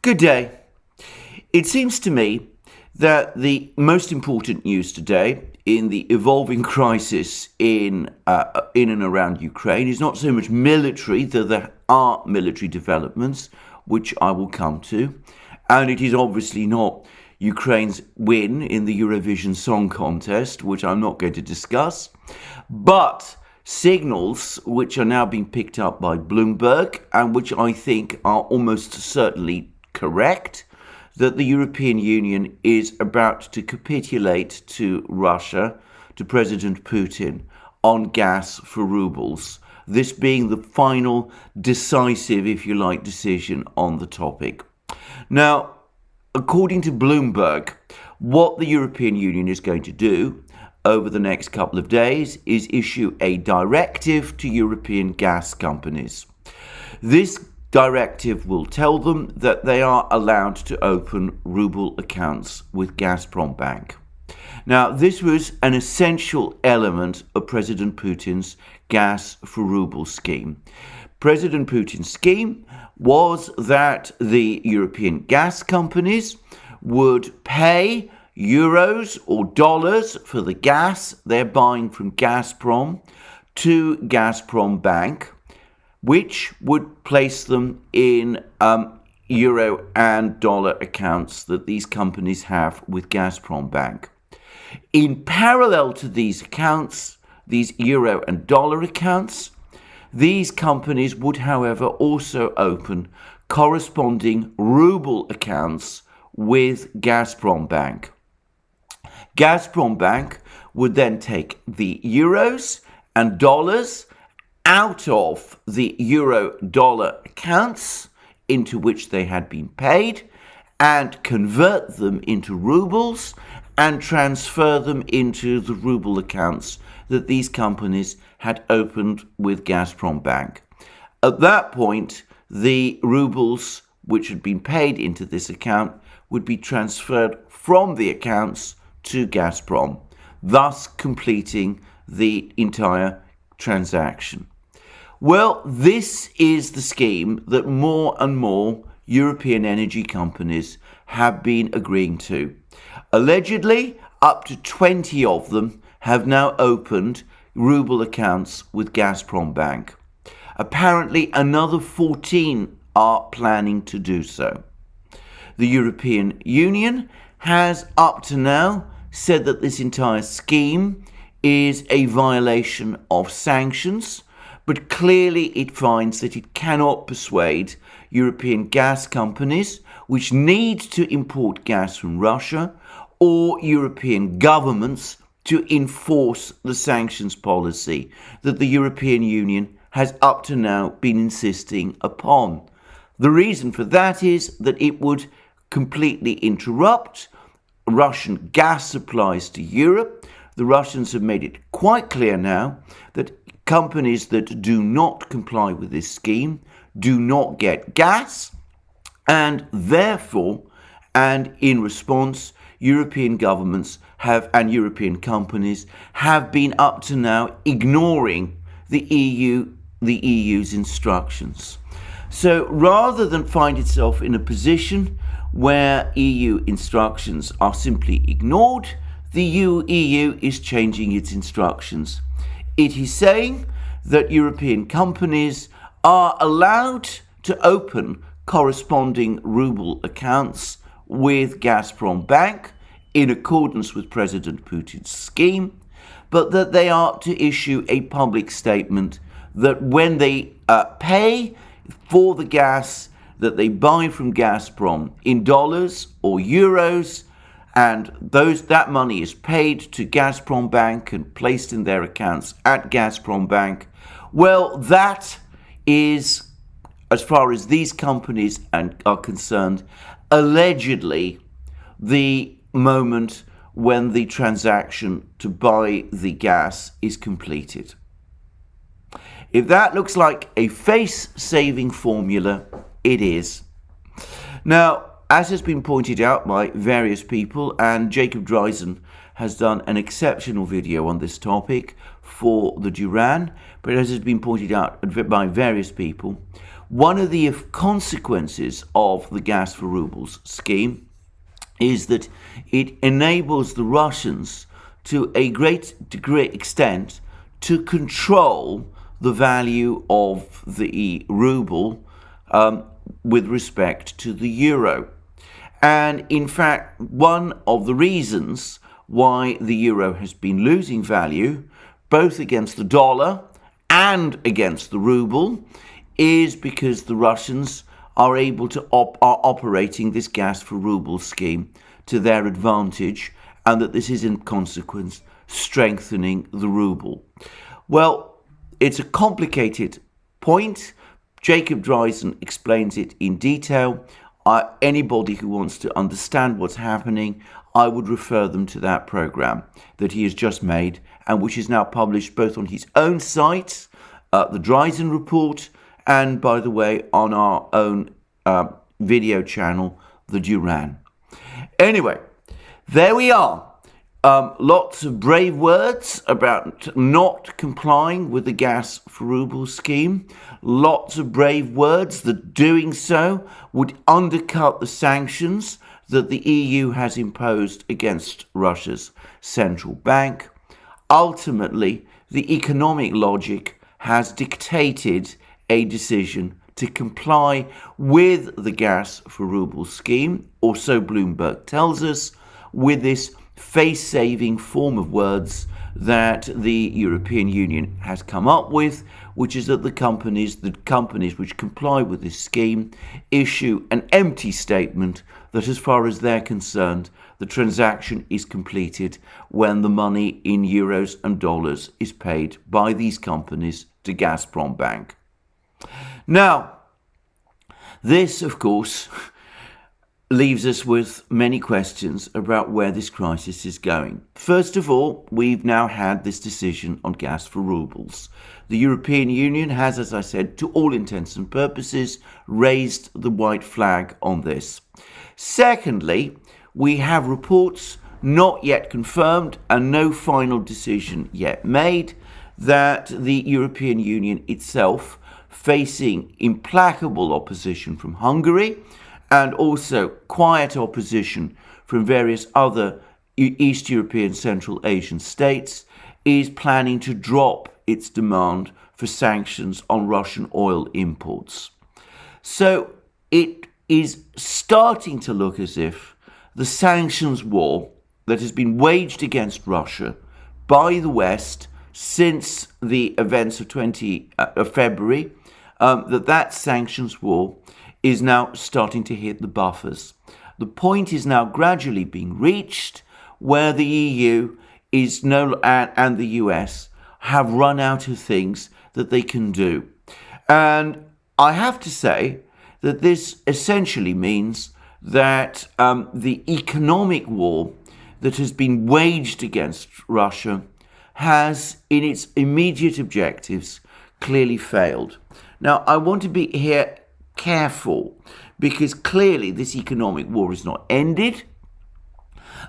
Good day. It seems to me that the most important news today in the evolving crisis in and around Ukraine is not so much military, though there are military developments, which I will come to, and it is obviously not Ukraine's win in the Eurovision Song Contest, which I'm not going to discuss, but signals which are now being picked up by Bloomberg and which I think are almost certainly correct, that the European Union is about to capitulate to Russia, to President Putin, on gas for rubles, this being the final decisive, if you like, decision on the topic. Now, according to Bloomberg, what the European Union is going to do over the next couple of days is issue a directive to European gas companies. This directive will tell them that they are allowed to open ruble accounts with Gazprom Bank. Now, this was an essential element of President Putin's gas for ruble scheme. President Putin's scheme was that the European gas companies would pay euros or dollars for the gas they're buying from Gazprom to Gazprom Bank, which would place them in euro and dollar accounts that these companies have with Gazprom Bank. In parallel to these accounts, these euro and dollar accounts, these companies would, however, also open corresponding ruble accounts with Gazprom Bank. Gazprom Bank would then take the euros and dollars out of the euro-dollar accounts into which they had been paid and convert them into rubles and transfer them into the ruble accounts that these companies had opened with Gazprom Bank. At that point, the rubles which had been paid into this account would be transferred from the accounts to Gazprom, thus completing the entire transaction. Well, this is the scheme that more and more European energy companies have been agreeing to. Allegedly, up to 20 of them have now opened ruble accounts with Gazprom Bank. Apparently, another 14 are planning to do so. The European Union has up to now said that this entire scheme is a violation of sanctions, but clearly it finds that it cannot persuade European gas companies, which need to import gas from Russia, or European governments to enforce the sanctions policy that the European Union has up to now been insisting upon. The reason for that is that it would completely interrupt Russian gas supplies to Europe. The Russians have made it quite clear now that companies that do not comply with this scheme do not get gas, and therefore, and in response, European governments and European companies have been up to now ignoring the EU's instructions. So rather than find itself in a position where EU instructions are simply ignored, the EU is changing its instructions. It is saying that European companies are allowed to open corresponding ruble accounts with Gazprom Bank in accordance with President Putin's scheme, but that they are to issue a public statement that when they pay for the gas that they buy from Gazprom in dollars or euros, and that money is paid to Gazprom Bank and placed in their accounts at Gazprom Bank, well, that is, as far as these companies are concerned, allegedly the moment when the transaction to buy the gas is completed. If that looks like a face-saving formula, it is. Now, as has been pointed out by various people, and Jacob Dreisen has done an exceptional video on this topic for the Duran, but as has been pointed out by various people, One of the consequences of the gas for rubles scheme is that it enables the Russians to a great extent to control the value of the ruble with respect to the euro. And in fact, one of the reasons why the euro has been losing value, both against the dollar and against the ruble, is because the Russians are able to are operating this gas for ruble scheme to their advantage, and that this is in consequence strengthening the ruble. Well, it's a complicated point. Jacob Dreisen explains it in detail. Anybody who wants to understand what's happening, I would refer them to that program that he has just made, and which is now published both on his own site, the Dreisen Report, and, by the way, on our own video channel, the Duran. Anyway, there we are. Lots of brave words about not complying with the gas for rubles scheme. Lots of brave words that doing so would undercut the sanctions that the EU has imposed against Russia's central bank. Ultimately, the economic logic has dictated a decision to comply with the gas for rubles scheme, or so Bloomberg tells us, with this face-saving form of words that the European Union has come up with, which is that the companies which comply with this scheme issue an empty statement that, as far as they're concerned, the transaction is completed when the money in euros and dollars is paid by these companies to Gazprom Bank. Now, this, of course, leaves us with many questions about where this crisis is going. First of all, we've now had this decision on gas for rubles. The European Union has, as I said, to all intents and purposes, raised the white flag on this. Secondly, we have reports not yet confirmed and no final decision yet made that the European Union itself, facing implacable opposition from Hungary and also quiet opposition from various other East European, Central Asian states, is planning to drop its demand for sanctions on Russian oil imports. So it is starting to look as if the sanctions war that has been waged against Russia by the West since the events of February, that sanctions war is now starting to hit the buffers. The point is now gradually being reached where the EU and the US have run out of things that they can do. And I have to say that this essentially means that the economic war that has been waged against Russia has, in its immediate objectives, clearly failed. Now, I want to be here careful, because clearly this economic war is not ended.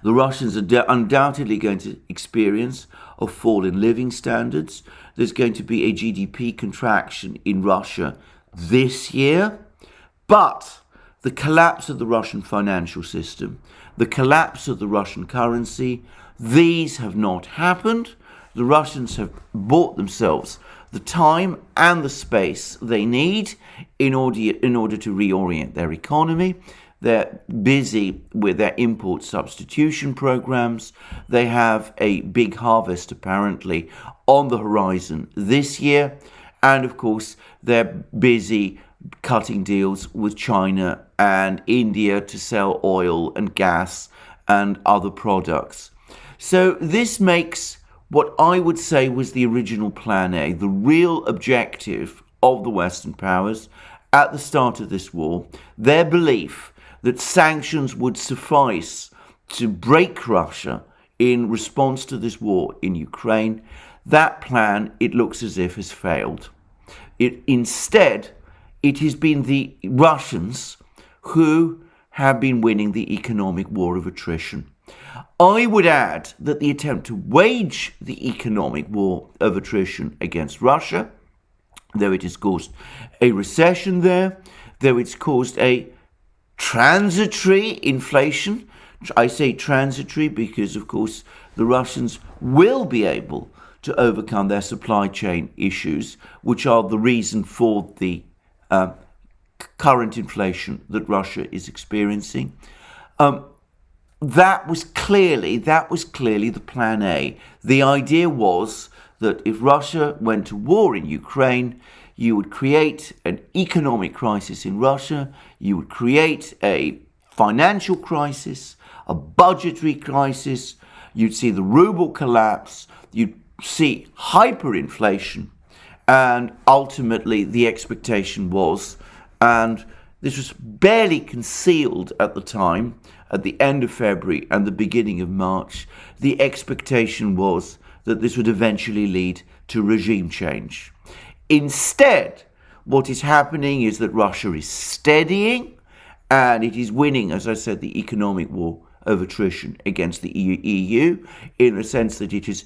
The Russians are undoubtedly going to experience a fall in living standards. There's going to be a GDP contraction in Russia this year. But the collapse of the Russian financial system, the collapse of the Russian currency, these have not happened. The Russians have bought themselves the time and the space they need in order to reorient their economy. They're busy with their import substitution programs. They have a big harvest apparently on the horizon this year. And of course, they're busy cutting deals with China and India to sell oil and gas and other products. So this makes what I would say was the original Plan A, the real objective of the Western powers at the start of this war, their belief that sanctions would suffice to break Russia in response to this war in Ukraine. That plan, it looks as if, has failed. Instead, it has been the Russians who have been winning the economic war of attrition. I would add that the attempt to wage the economic war of attrition against Russia, though it has caused a recession there, though it's caused a transitory inflation. I say transitory because, of course, the Russians will be able to overcome their supply chain issues, which are the reason for the current inflation that Russia is experiencing. That was clearly the plan A. The idea was that if Russia went to war in Ukraine, you would create an economic crisis in Russia, you would create a financial crisis, a budgetary crisis, you'd see the ruble collapse, you'd see hyperinflation, and ultimately the expectation was, and this was barely concealed at the time, at the end of February and the beginning of March, the expectation was that this would eventually lead to regime change. Instead, what is happening is that Russia is steadying and it is winning, as I said, the economic war of attrition against the EU in the sense that it has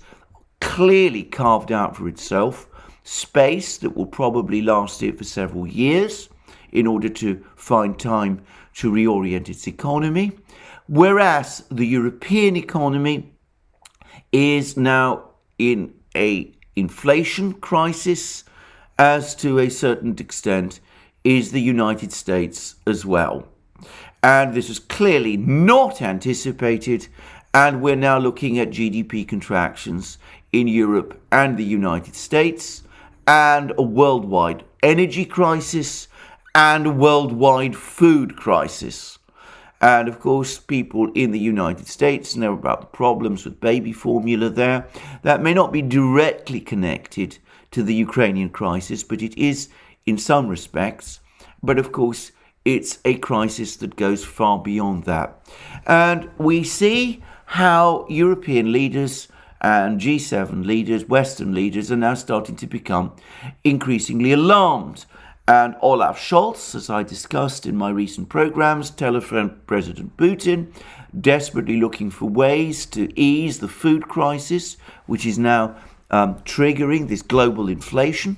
clearly carved out for itself space that will probably last it for several years in order to find time to reorient its economy, whereas the European economy is now in a inflation crisis, as to a certain extent is the United States as well. And this was clearly not anticipated, and we're now looking at GDP contractions in Europe and the United States, and a worldwide energy crisis and a worldwide food crisis. And of course, people in the United States know about the problems with baby formula there. That may not be directly connected to the Ukrainian crisis, but it is in some respects. But of course, it's a crisis that goes far beyond that. And we see how European leaders and G7 leaders, Western leaders, are now starting to become increasingly alarmed. And Olaf Scholz, as I discussed in my recent programs, telephoned President Putin, desperately looking for ways to ease the food crisis, which is now triggering this global inflation.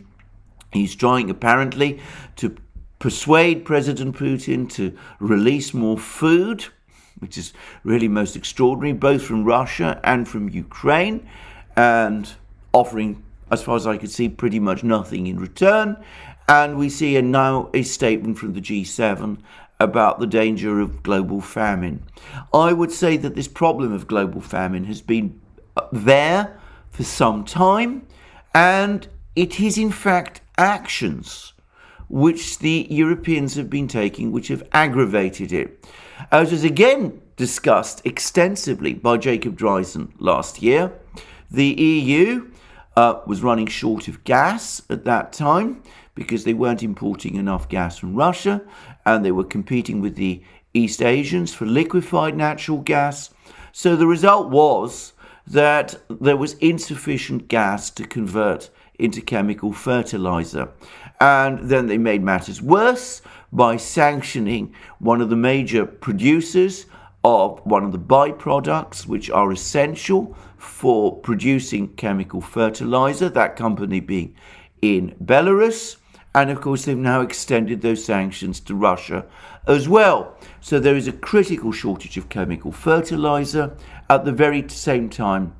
He's trying apparently to persuade President Putin to release more food, which is really most extraordinary, both from Russia and from Ukraine, and offering, as far as I could see, pretty much nothing in return. And we see now a statement from the G7 about the danger of global famine. I would say that this problem of global famine has been there for some time, and it is in fact actions which the Europeans have been taking which have aggravated it. As was again discussed extensively by Jacob Dreisen last year, the EU was running short of gas at that time because they weren't importing enough gas from Russia, and they were competing with the East Asians for liquefied natural gas. So the result was that there was insufficient gas to convert into chemical fertilizer. And then they made matters worse by sanctioning one of the major producers of one of the byproducts which are essential for producing chemical fertilizer, that company being in Belarus. And of course, they've now extended those sanctions to Russia as well. So there is a critical shortage of chemical fertilizer at the very same time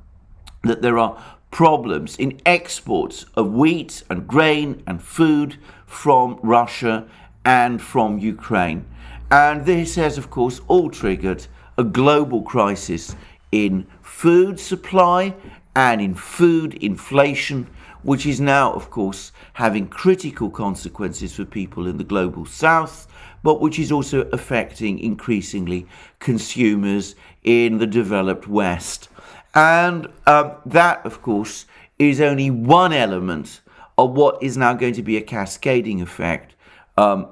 that there are problems in exports of wheat and grain and food from Russia and from Ukraine. And this has, of course, all triggered a global crisis in food supply and in food inflation, which is now, of course, having critical consequences for people in the global south, but which is also affecting increasingly consumers in the developed West. And that, of course, is only one element of what is now going to be a cascading effect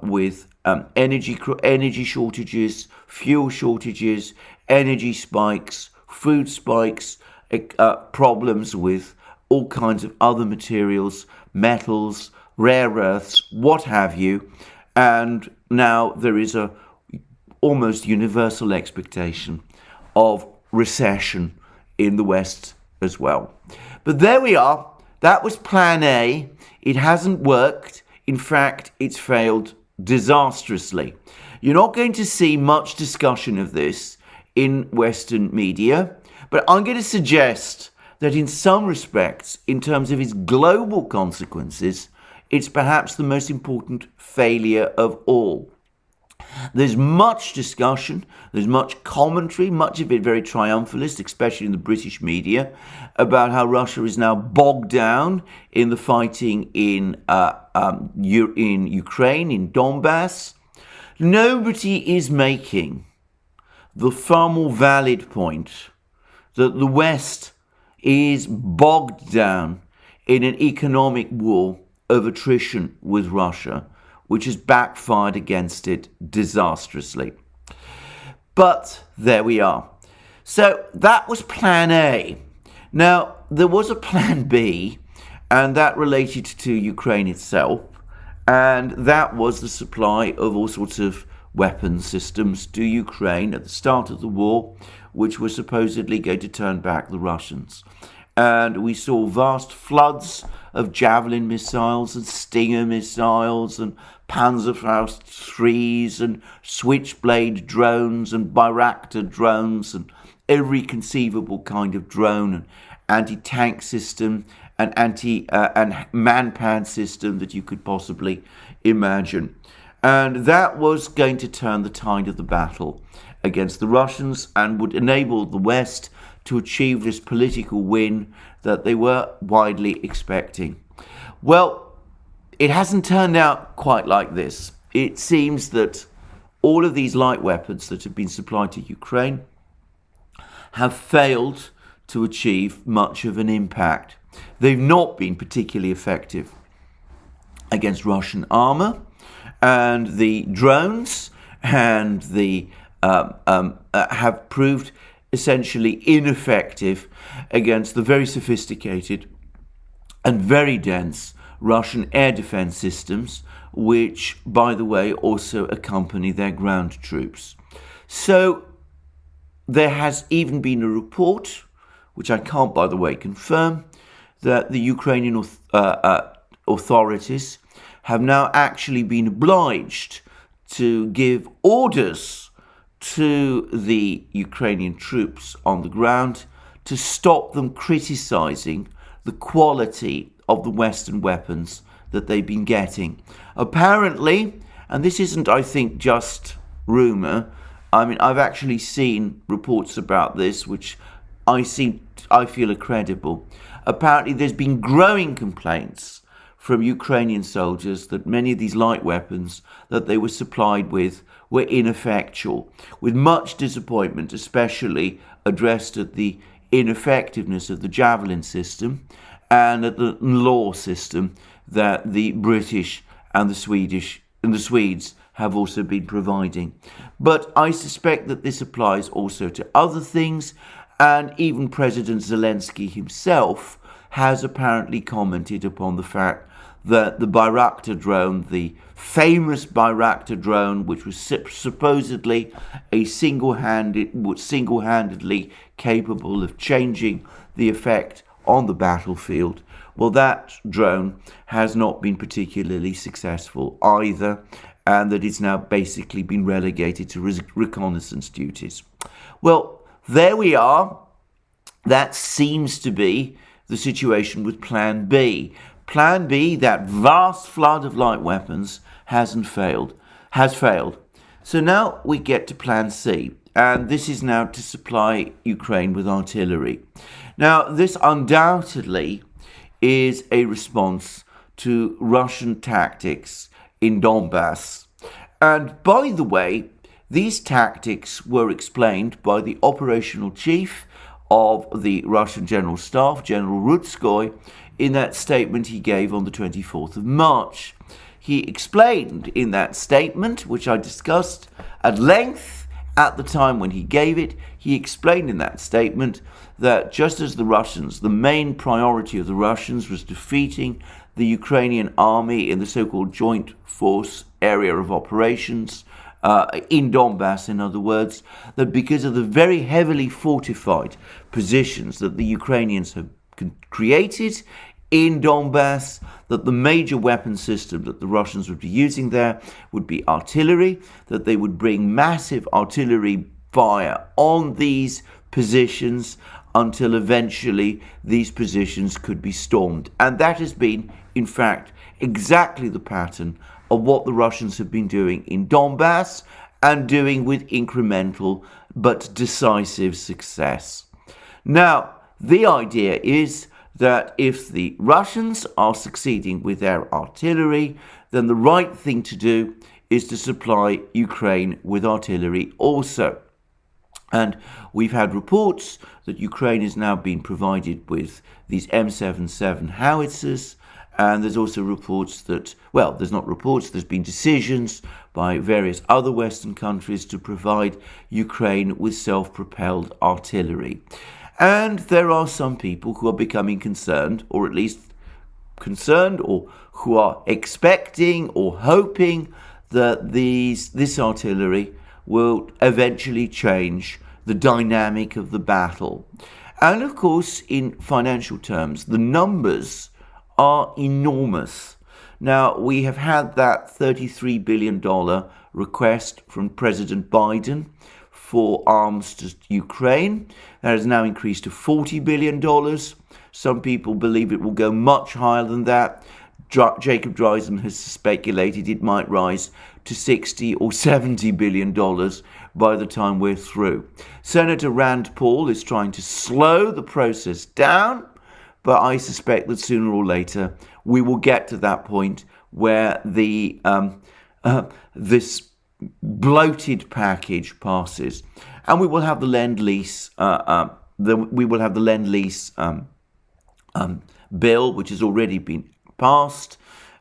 with energy shortages, fuel shortages, energy spikes, food spikes, problems with all kinds of other materials, metals, rare earths, what have you. And now there is a almost universal expectation of recession in the West as well. But there we are. That was plan A. It hasn't worked. In fact, it's failed disastrously. You're not going to see much discussion of this in Western media, but I'm going to suggest that in some respects, in terms of its global consequences, it's perhaps the most important failure of all. There's much discussion, there's much commentary, much of it very triumphalist, especially in the British media, about how Russia is now bogged down in the fighting in Ukraine, in Donbass. Nobody is making the far more valid point that the West is bogged down in an economic war of attrition with Russia, which has backfired against it disastrously. But there we are. So that was plan A. Now, there was a plan B, and that related to Ukraine itself, and that was the supply of all sorts of weapon systems to Ukraine at the start of the war, which were supposedly going to turn back the Russians. And we saw vast floods of Javelin missiles and Stinger missiles and Panzerfaust 3s and Switchblade drones and Bayraktar drones and every conceivable kind of drone and anti-tank system and and man-pad system that you could possibly imagine. And that was going to turn the tide of the battle against the Russians and would enable the West to achieve this political win that they were widely expecting. Well, it hasn't turned out quite like this. It seems that all of these light weapons that have been supplied to Ukraine have failed to achieve much of an impact. They've not been particularly effective against Russian armor, and the drones and the have proved essentially ineffective against the very sophisticated and very dense Russian air defense systems, which, by the way, also accompany their ground troops. So there has even been a report, which I can't, by the way, confirm, that the Ukrainian authorities have now actually been obliged to give orders to the Ukrainian troops on the ground to stop them criticizing the quality of the Western weapons that they've been getting. Apparently, and this isn't, I think, just rumor, I mean, I've actually seen reports about this, which I feel are credible. Apparently, there's been growing complaints from Ukrainian soldiers that many of these light weapons that they were supplied with were ineffectual, with much disappointment, especially addressed at the ineffectiveness of the Javelin system and at the law system that the British and the Swedes have also been providing. But I suspect that this applies also to other things, and even President Zelensky himself has apparently commented upon the fact that the Bayraktar drone, the famous Bayraktar drone, which was supposedly a single-handedly capable of changing the effect on the battlefield, well, that drone has not been particularly successful either, and that it's now basically been relegated to reconnaissance duties. Well, there we are. That seems to be the situation with Plan B. Plan B, that vast flood of light weapons, has failed. So now we get to Plan C, and this is now to supply Ukraine with artillery. Now, this undoubtedly is a response to Russian tactics in Donbass. And by the way, these tactics were explained by the operational chief of the Russian General Staff, General Rutskoy, in that statement he gave on the 24th of March. He explained in that statement, which I discussed at length at the time when he gave it, he explained in that statement that just as the Russians, the main priority of the Russians was defeating the Ukrainian army in the so-called joint force area of operations, in Donbass, in other words, that because of the very heavily fortified positions that the Ukrainians have created in Donbass, that the major weapon system that the Russians would be using there would be artillery, that they would bring massive artillery fire on these positions until eventually these positions could be stormed. And that has been, in fact, exactly the pattern of what the Russians have been doing in Donbass and doing with incremental but decisive success. Now, the idea is that if the Russians are succeeding with their artillery, then the right thing to do is to supply Ukraine with artillery also. And we've had reports that Ukraine is now being provided with these M77 howitzers. And there's also reports that, well, there's not reports, there's been decisions by various other Western countries to provide Ukraine with self-propelled artillery. And there are some people who are becoming concerned, or at least concerned, or who are expecting or hoping that this artillery will eventually change the dynamic of the battle. And of course, in financial terms, the numbers are enormous. Now, we have had that $33 billion request from President Biden for arms to Ukraine. That has now increased to $40 billion. Some people believe it will go much higher than that. Jacob Dreisen has speculated it might rise to $60 or $70 billion by the time we're through. Senator Rand Paul is trying to slow the process down, but I suspect that sooner or later we will get to that point where the this bloated package passes, and we will have the Lend-Lease. We will have the Lend-Lease bill, which has already been passed,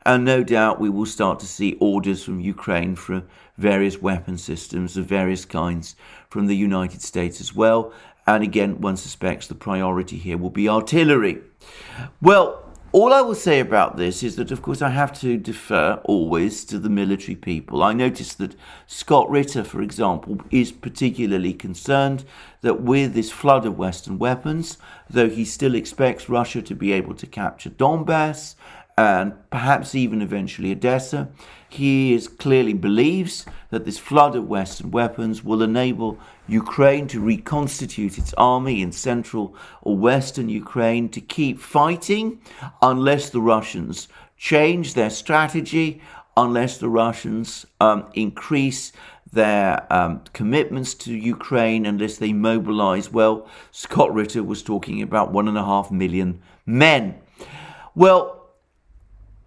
and no doubt we will start to see orders from Ukraine for various weapon systems of various kinds from the United States as well. And again, one suspects the priority here will be artillery. Well, all I will say about this is that, of course, I have to defer always to the military people. I noticed that Scott Ritter, for example, is particularly concerned that with this flood of Western weapons, though he still expects Russia to be able to capture Donbass and perhaps even eventually Odessa, he clearly believes that this flood of Western weapons will enable Ukraine to reconstitute its army in central or western Ukraine to keep fighting unless the Russians change their strategy, unless the Russians increase their commitments to Ukraine, unless they mobilize. Well, Scott Ritter was talking about 1.5 million men. Well,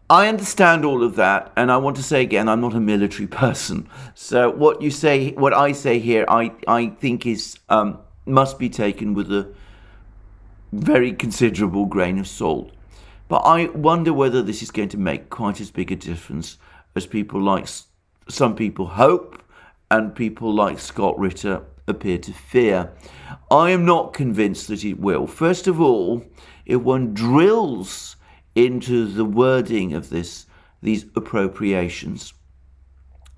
I understand all of that, and I want to say again, I'm not a military person. So what I say here, I think is must be taken with a very considerable grain of salt. But I wonder whether this is going to make quite as big a difference as some people hope, and people like Scott Ritter appear to fear. I am not convinced that it will. First of all, if one drills into the wording of these appropriations,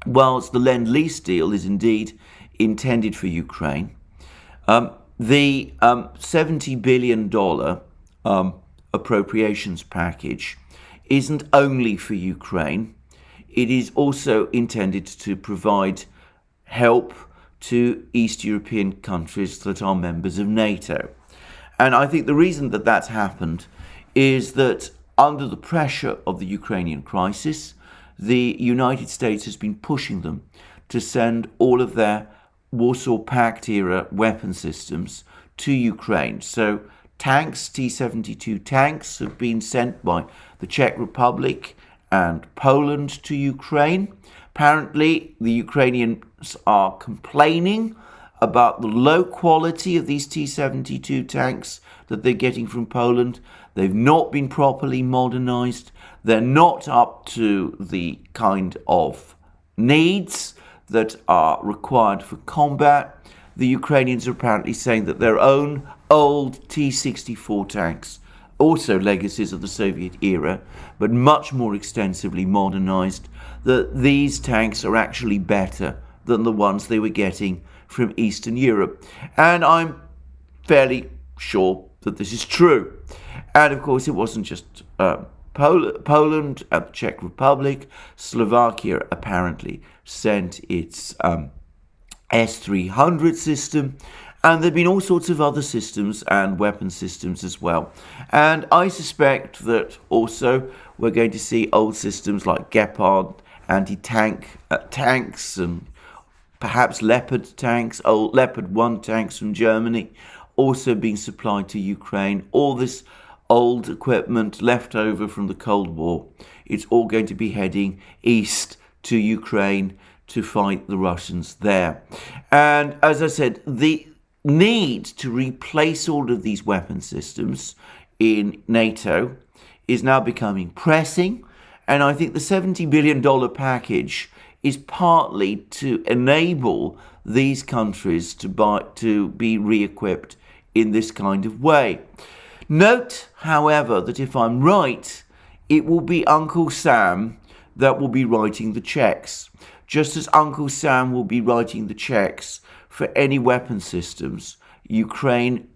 whilst the Lend-Lease deal is indeed intended for Ukraine, the $70 billion appropriations package isn't only for Ukraine. It is also intended to provide help to East European countries that are members of NATO. And I think the reason that that's happened is that under the pressure of the Ukrainian crisis, the United States has been pushing them to send all of their Warsaw Pact era weapon systems to Ukraine. So tanks, T-72 tanks, have been sent by the Czech Republic and Poland to Ukraine. Apparently, the Ukrainians are complaining about the low quality of these T-72 tanks that they're getting from Poland. They've not been properly modernized. They're not up to the kind of needs that are required for combat. The Ukrainians are apparently saying that their own old T-64 tanks, also legacies of the Soviet era, but much more extensively modernized, that these tanks are actually better than the ones they were getting from Eastern Europe. And I'm fairly sure that this is true. And of course, it wasn't just Poland and the Czech Republic. Slovakia apparently sent its S-300 system. And there have been all sorts of other systems and weapon systems as well. And I suspect that also we're going to see old systems like Gepard anti-tank tanks and perhaps Leopard tanks, old Leopard 1 tanks from Germany, also being supplied to Ukraine. All this old equipment left over from the Cold War, it's all going to be heading east to Ukraine to fight the Russians there. And as I said, the need to replace all of these weapon systems in NATO is now becoming pressing. And I think the $70 billion package is partly to enable these countries to be re-equipped in this kind of way. Note, however, that if I'm right, it will be Uncle Sam that will be writing the checks, just as Uncle Sam will be writing the checks for any weapon systems Ukraine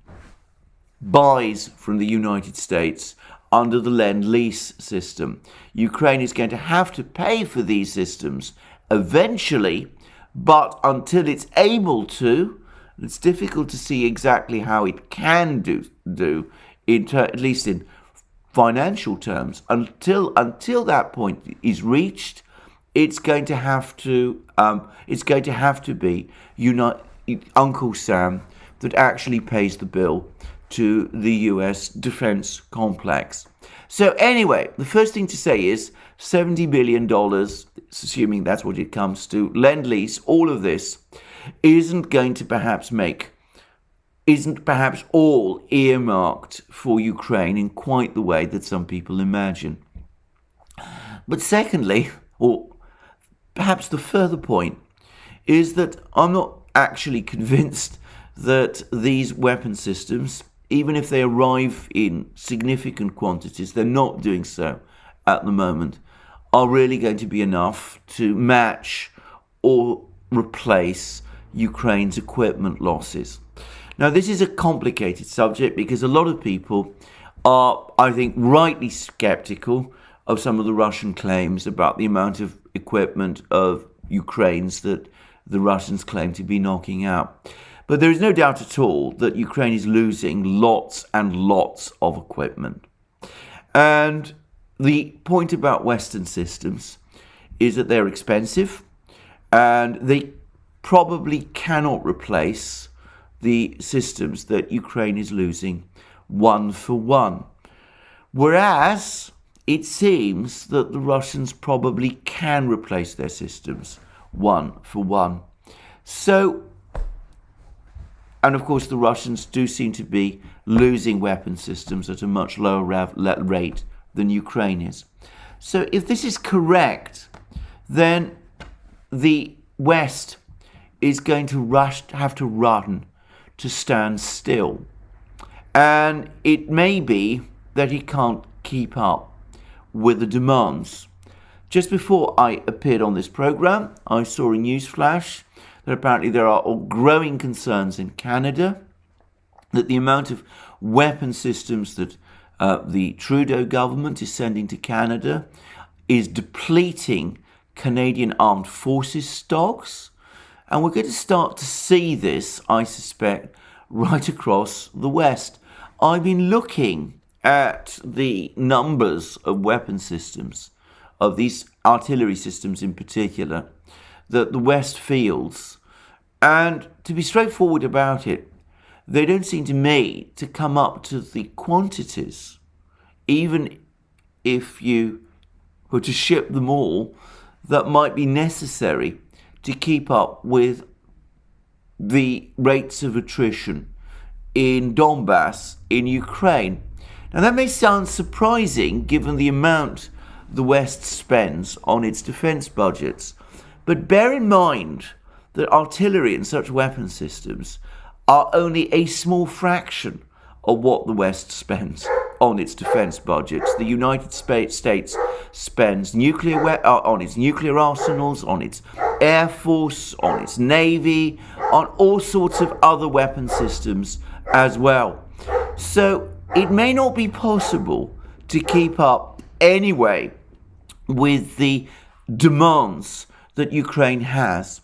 buys from the United States under the Lend-Lease system. Ukraine is going to have to pay for these systems eventually, but until it's able to, it's difficult to see exactly how it can do at least in financial terms. Until that point is reached, it's going to have to be Uncle Sam that actually pays the bill to the US defense complex. So anyway, the first thing to say is $70 billion, assuming that's what it comes to, Lend-Lease, all of this isn't perhaps all earmarked for Ukraine in quite the way that some people imagine. But secondly, or perhaps the further point, is that I'm not actually convinced that these weapon systems, even if they arrive in significant quantities, they're not doing so at the moment, are really going to be enough to match or replace Ukraine's equipment losses. Now, this is a complicated subject because a lot of people are, I think, rightly skeptical of some of the Russian claims about the amount of equipment of Ukraine's that the Russians claim to be knocking out. But there is no doubt at all that Ukraine is losing lots and lots of equipment. And the point about Western systems is that they're expensive and they probably cannot replace the systems that Ukraine is losing one for one. Whereas it seems that the Russians probably can replace their systems one for one. So, and of course the Russians do seem to be losing weapon systems at a much lower rate than Ukraine is. So if this is correct, then the West is going to have to run to stand still. And it may be that he can't keep up with the demands. Just before I appeared on this program, I saw a news flash that apparently there are growing concerns in Canada that the amount of weapon systems that the Trudeau government is sending to Canada is depleting Canadian armed forces stocks. And we're going to start to see this, I suspect, right across the West. I've been looking at the numbers of weapon systems, of these artillery systems in particular, that the West fields. And to be straightforward about it, they don't seem to me to come up to the quantities, even if you were to ship them all, that might be necessary to keep up with the rates of attrition in Donbass, in Ukraine. Now that may sound surprising given the amount the West spends on its defense budgets, but bear in mind that artillery and such weapon systems are only a small fraction of what the West spends on its defense budgets. The United States spends on its nuclear arsenals, on its air force, on its navy, on all sorts of other weapon systems as well. So it may not be possible to keep up anyway with the demands that Ukraine has.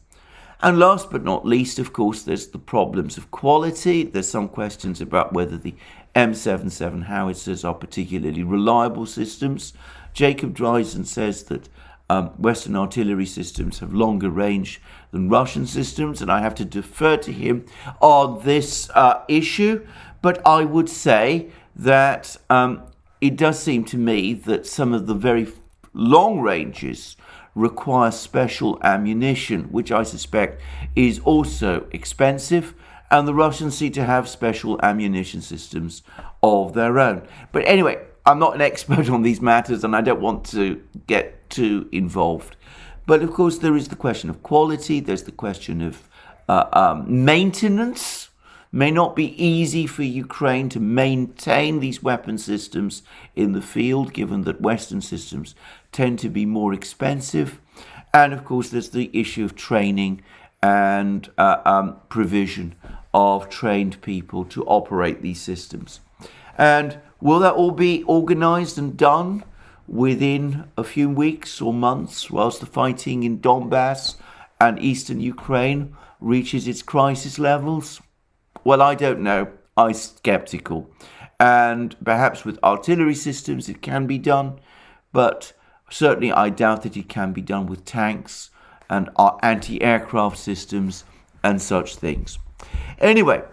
And last but not least, of course, there's the problems of quality. There's some questions about whether the M77 howitzers are particularly reliable systems. Jacob Dreisen says that Western artillery systems have longer range than Russian systems, and I have to defer to him on this issue. But I would say that it does seem to me that some of the very long ranges require special ammunition, which I suspect is also expensive, and the Russians seem to have special ammunition systems of their own. But anyway, I'm not an expert on these matters, and I don't want to get too involved. But of course, there is the question of quality. There's the question of maintenance. May not be easy for Ukraine to maintain these weapon systems in the field, given that Western systems tend to be more expensive. And of course, there's the issue of training and provision of trained people to operate these systems. And will that all be organized and done within a few weeks or months, whilst the fighting in Donbass and eastern Ukraine reaches its crisis levels? Well, I don't know. I'm skeptical. And perhaps with artillery systems it can be done, but certainly I doubt that it can be done with tanks and anti-aircraft systems and such things. Anyway,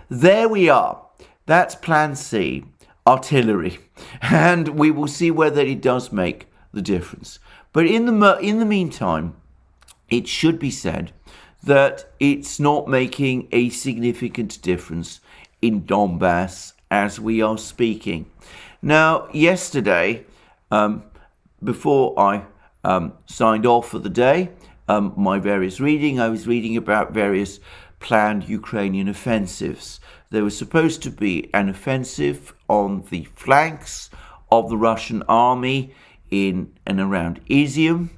there we are. That's Plan C, artillery. And we will see whether it does make the difference. But in the meantime, it should be said that it's not making a significant difference in Donbass as we are speaking. Now, yesterday, before I signed off for the day, my various reading, I was reading about various planned Ukrainian offensives. There was supposed to be an offensive on the flanks of the Russian army in and around Izium.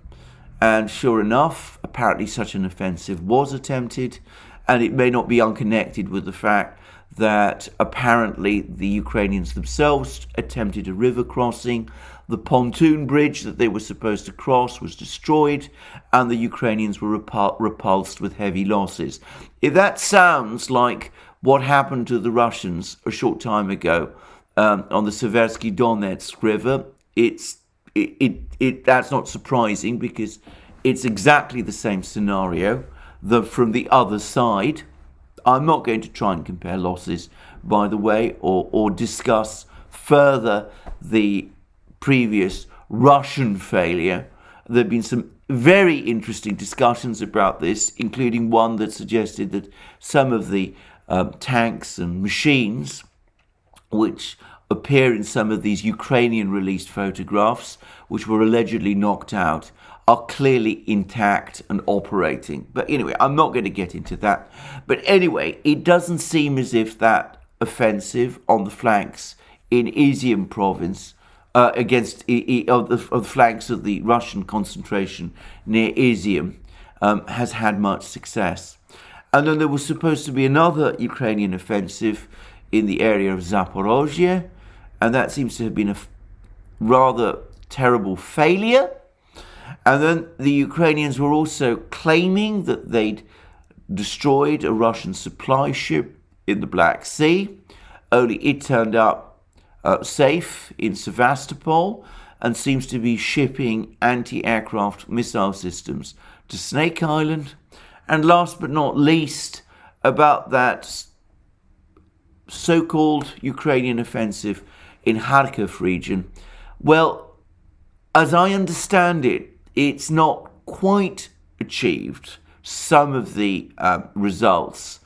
And sure enough, apparently such an offensive was attempted, and it may not be unconnected with the fact that apparently the Ukrainians themselves attempted a river crossing. The pontoon bridge that they were supposed to cross was destroyed, and the Ukrainians were repulsed with heavy losses. If that sounds like what happened to the Russians a short time ago on the Seversky Donetsk River, that's not surprising, because it's exactly the same scenario from the other side. I'm not going to try and compare losses, by the way, or discuss further the previous Russian failure. There have been some very interesting discussions about this, including one that suggested that some of the tanks and machines which appear in some of these Ukrainian released photographs, which were allegedly knocked out, are clearly intact and operating. But anyway, I'm not going to get into that. But anyway, it doesn't seem as if that offensive on the flanks in Izium province against the flanks of the Russian concentration near Izium has had much success. And then there was supposed to be another Ukrainian offensive in the area of Zaporozhye, and that seems to have been a rather terrible failure. And then the Ukrainians were also claiming that they'd destroyed a Russian supply ship in the Black Sea, only it turned up safe in Sevastopol and seems to be shipping anti-aircraft missile systems to Snake Island. And last but not least, about that so-called Ukrainian offensive in Kharkiv region. Well, as I understand it, it's not quite achieved some of the results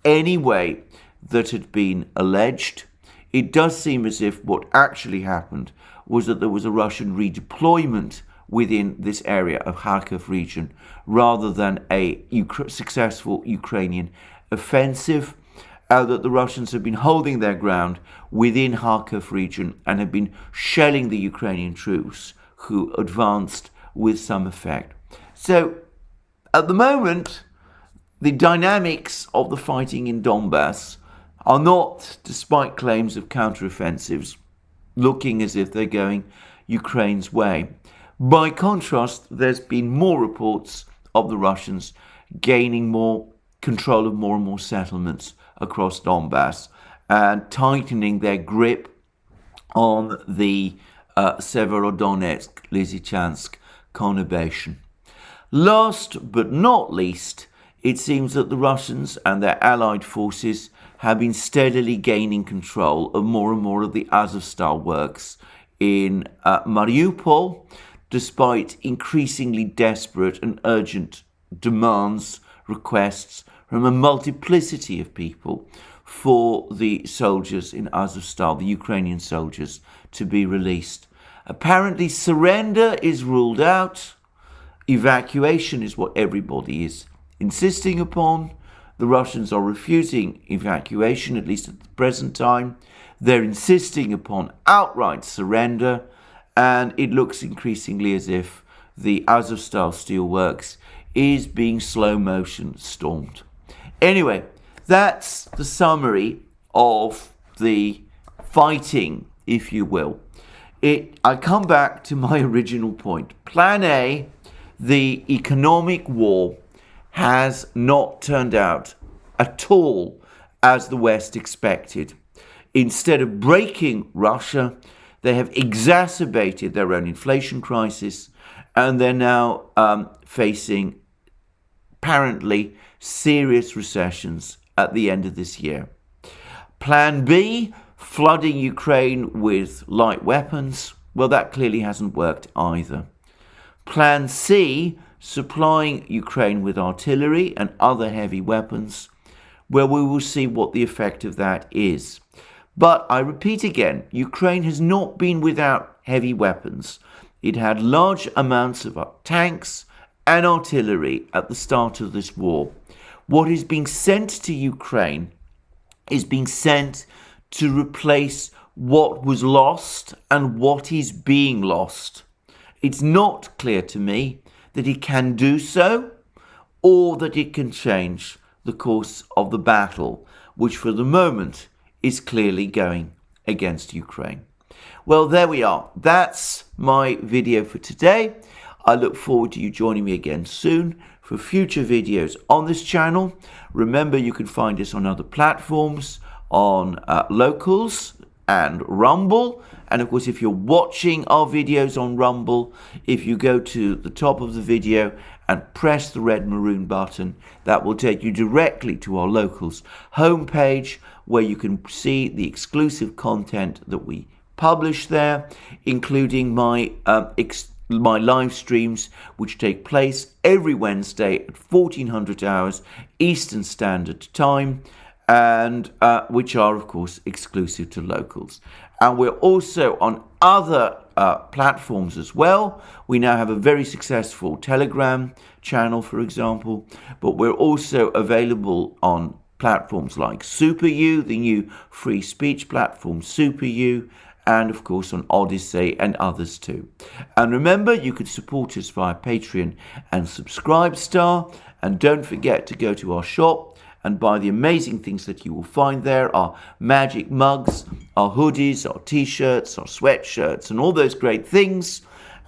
anyway that had been alleged. It does seem as if what actually happened was that there was a Russian redeployment within this area of Kharkiv region rather than a successful Ukrainian offensive. That the Russians have been holding their ground within Kharkiv region and have been shelling the Ukrainian troops who advanced with some effect. So at the moment, the dynamics of the fighting in Donbass are not, despite claims of counteroffensives, looking as if they're going Ukraine's way. By contrast, there's been more reports of the Russians gaining more control of more and more settlements across Donbass and tightening their grip on the Severodonetsk-Lysychansk conurbation. Last but not least, it seems that the Russians and their allied forces have been steadily gaining control of more and more of the Azovstal works in Mariupol, despite increasingly desperate and urgent demands, requests from a multiplicity of people for the soldiers in Azovstal, the Ukrainian soldiers, to be released. Apparently, surrender is ruled out. Evacuation is what everybody is insisting upon. The Russians are refusing evacuation, at least at the present time. They're insisting upon outright surrender, and it looks increasingly as if the Azovstal steelworks is being slow motion stormed. Anyway, that's the summary of the fighting, if you will. I come back to my original point. Plan A, the economic war, has not turned out at all as the West expected. Instead of breaking Russia, they have exacerbated their own inflation crisis, and they're now facing apparently serious recessions at the end of this year. Plan B, flooding Ukraine with light weapons, well, that clearly hasn't worked either. Plan C, supplying Ukraine with artillery and other heavy weapons, well, we will see what the effect of that is. But I repeat again, Ukraine has not been without heavy weapons. It had large amounts of tanks and artillery at the start of this war. What is being sent to Ukraine is being sent to replace what was lost and what is being lost. It's not clear to me that it can do so or that it can change the course of the battle, which for the moment is clearly going against Ukraine. Well, there we are. That's my video for today. I look forward to you joining me again soon for future videos on this channel. Remember, you can find us on other platforms, on Locals and Rumble. And of course, if you're watching our videos on Rumble, if you go to the top of the video and press the red maroon button, that will take you directly to our Locals homepage, where you can see the exclusive content that we publish there, including my live streams, which take place every Wednesday at 1400 hours Eastern Standard Time, and which are, of course, exclusive to Locals. And we're also on other platforms as well. We now have a very successful Telegram channel, for example, but we're also available on platforms like SuperU, the new free speech platform SuperU, and of course on Odyssey and others too. And remember, you can support us via Patreon and Subscribestar, and don't forget to go to our shop and buy the amazing things that you will find there, our magic mugs, our hoodies, our t-shirts, our sweatshirts, and all those great things.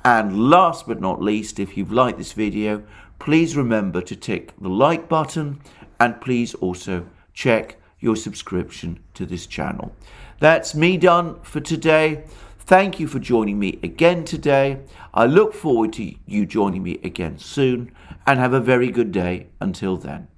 And last but not least, if you've liked this video, please remember to tick the like button, and please also check your subscription to this channel. That's me done for today. Thank you for joining me again today. I look forward to you joining me again soon, and have a very good day until then.